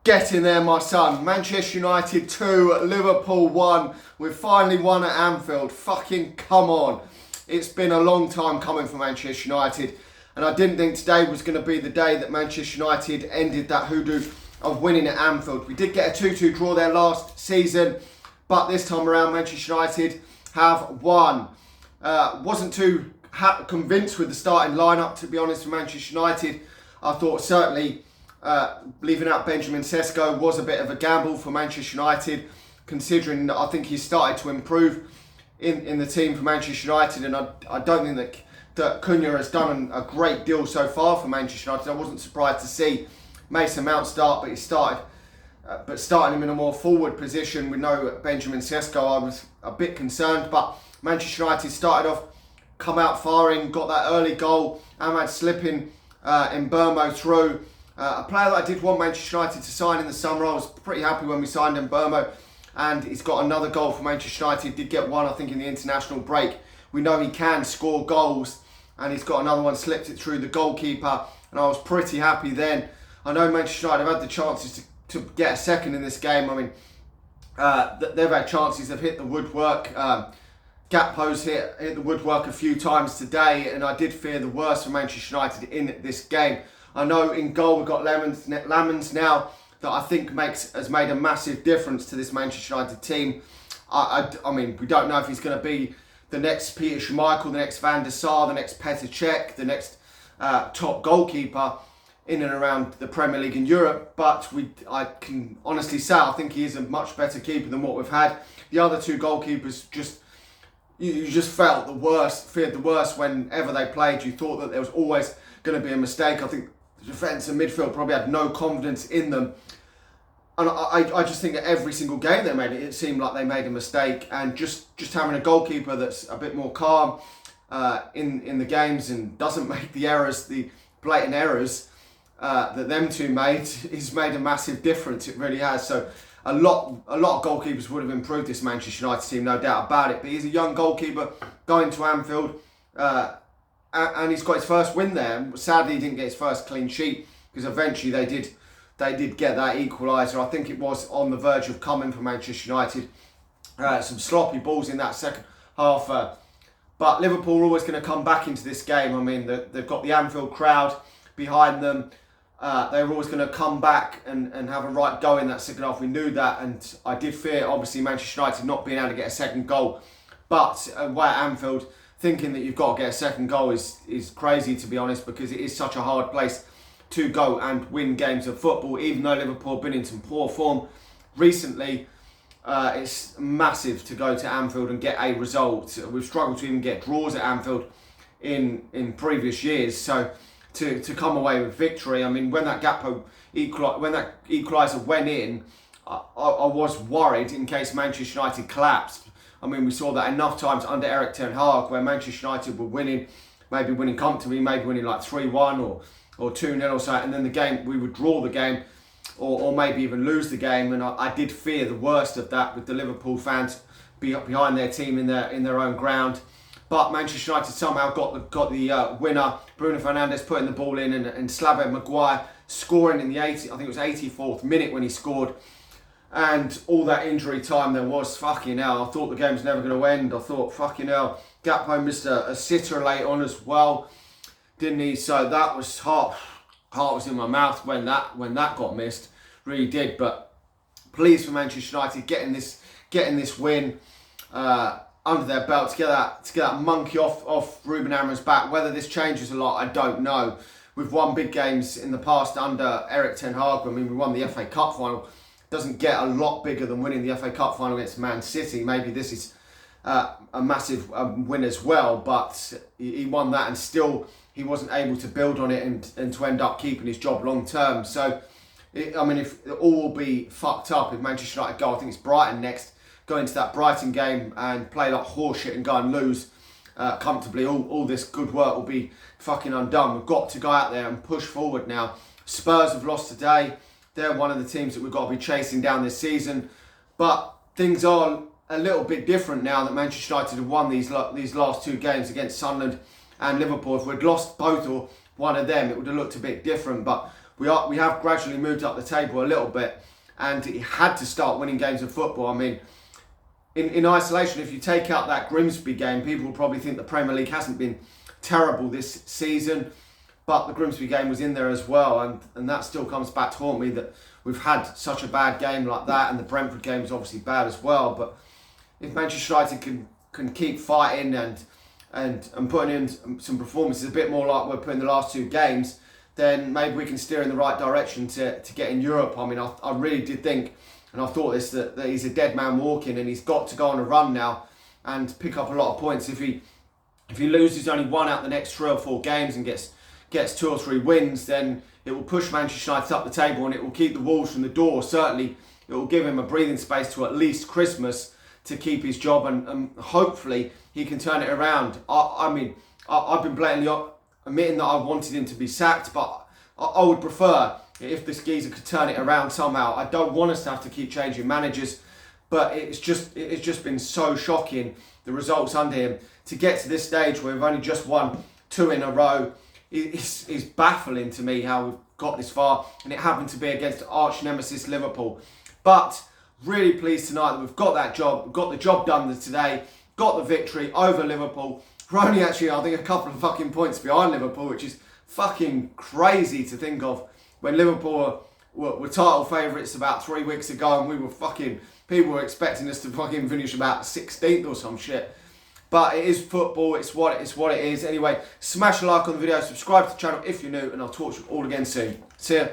Get in there, my son. Manchester United 2, Liverpool 1. We've finally won at Anfield. Fucking come on. It's been a long time coming for Manchester United. And I didn't think today was going to be the day that Manchester United ended that hoodoo of winning at Anfield. We did get a 2-2 draw there last season. But this time around, Manchester United have won. Wasn't too convinced with the starting lineup, to be honest, for Manchester United. I thought certainly leaving out Benjamin Sesko was a bit of a gamble for Manchester United, considering that I think he started to improve in the team for Manchester United, and I don't think that Cunha has done a great deal so far for Manchester United. I wasn't surprised to see Mason Mount start, but he started. But starting him in a more forward position with no Benjamin Sesko, I was a bit concerned. But Manchester United started off, come out firing, got that early goal. Ahmad slipping in Burmo through. A player that I did want Manchester United to sign in the summer. I was pretty happy when we signed him, Burmo. And he's got another goal for Manchester United. Did get one, I think, in the international break. We know he can score goals. And he's got another one, slipped it through the goalkeeper. And I was pretty happy then. I know Manchester United have had the chances to get a second in this game. I mean, they've had chances, they've hit the woodwork. Gakpo's hit the woodwork a few times today, and I did fear the worst for Manchester United in this game. I know in goal we've got Lamens now, that I think has made a massive difference to this Manchester United team. I mean, we don't know if he's going to be the next Peter Schmeichel, the next Van der Sar, the next Petr Cech, the next top goalkeeper in and around the Premier League in Europe, but I can honestly say I think he is a much better keeper than what we've had. The other two goalkeepers you just feared the worst whenever they played. You thought that there was always going to be a mistake. I think the defence and midfield probably had no confidence in them. And I just think that every single game they made, it seemed like they made a mistake. And just having a goalkeeper that's a bit more calm in the games and doesn't make the errors, the blatant errors that them two made, has made a massive difference. It really has. So a lot of goalkeepers would have improved this Manchester United team, no doubt about it. But he's a young goalkeeper going to Anfield, and he's got his first win there. Sadly, he didn't get his first clean sheet because eventually they did get that equaliser. I think it was on the verge of coming for Manchester United. Some sloppy balls in that second half. But Liverpool are always going to come back into this game. I mean, they've got the Anfield crowd behind them. They were always going to come back and have a right go in that second half. We knew that, and I did fear, obviously, Manchester United not being able to get a second goal. But away at Anfield, thinking that you've got to get a second goal is crazy, to be honest, because it is such a hard place to go and win games of football. Even though Liverpool have been in some poor form recently, it's massive to go to Anfield and get a result. We've struggled to even get draws at Anfield in previous years, so to come away with victory. I mean, when that equaliser went in, I was worried in case Manchester United collapsed. I mean, we saw that enough times under Erik ten Hag, where Manchester United were winning, maybe winning comfortably, maybe winning like 3-1 or 2-0 or so, and then we would draw the game or maybe even lose the game. And I did fear the worst of that with the Liverpool fans behind their team in their own ground. But Manchester United somehow got the winner. Bruno Fernandes putting the ball in, and Maguire scoring in the 84th minute when he scored. And all that injury time there was, fucking hell, I thought the game was never going to end. I thought, fucking hell, Gakpo missed a sitter late on as well, didn't he? So that was heart was in my mouth when that got missed, really did. But pleased for Manchester United getting this win under their belt, to get that monkey off Ruben Amorim's back. Whether this changes a lot, I don't know. We've won big games in the past under Erik ten Hag. I mean, we won the FA Cup final. Doesn't get a lot bigger than winning the FA Cup final against Man City. Maybe this is a massive win as well, but he won that, and still he wasn't able to build on it and to end up keeping his job long term. So, if it all will be fucked up if Manchester United go, I think it's Brighton next, go into that Brighton game and play like horseshit and go and lose comfortably. All this good work will be fucking undone. We've got to go out there and push forward now. Spurs have lost today. They're one of the teams that we've got to be chasing down this season. But things are a little bit different now that Manchester United have won these last two games against Sunderland and Liverpool. If we'd lost both or one of them, it would have looked a bit different. But we have gradually moved up the table a little bit, and it had to start winning games of football. I mean, in isolation, if you take out that Grimsby game, people will probably think the Premier League hasn't been terrible this season, but the Grimsby game was in there as well, and that still comes back to haunt me that we've had such a bad game like that, and the Brentford game is obviously bad as well. But if Manchester United can keep fighting and putting in some performances a bit more like we're putting the last 2 games, then maybe we can steer in the right direction to get in Europe. I mean, I really did think, and I thought this, that he's a dead man walking, and he's got to go on a run now and pick up a lot of points. If he loses only 1 out the next 3 or 4 games and gets 2 or 3 wins, then it will push Manchester United up the table, and it will keep the Wolves from the door. Certainly, it will give him a breathing space to at least Christmas to keep his job, and hopefully he can turn it around. I mean, I've been blatantly admitting that I wanted him to be sacked, but I would prefer if this geezer could turn it around somehow. I don't want us to have to keep changing managers, but it's just been so shocking, the results under him. To get to this stage where we've only just won 2 in a row is baffling to me how we've got this far, and it happened to be against arch nemesis Liverpool. But really pleased tonight that we've got the job done today, got the victory over Liverpool. We're only actually, I think, a couple of fucking points behind Liverpool, which is fucking crazy to think of, when Liverpool were title favourites about 3 weeks ago, and people were expecting us to fucking finish about 16th or some shit. But it is football, it's what it is. Anyway, smash a like on the video, subscribe to the channel if you're new, and I'll talk to you all again soon. See ya.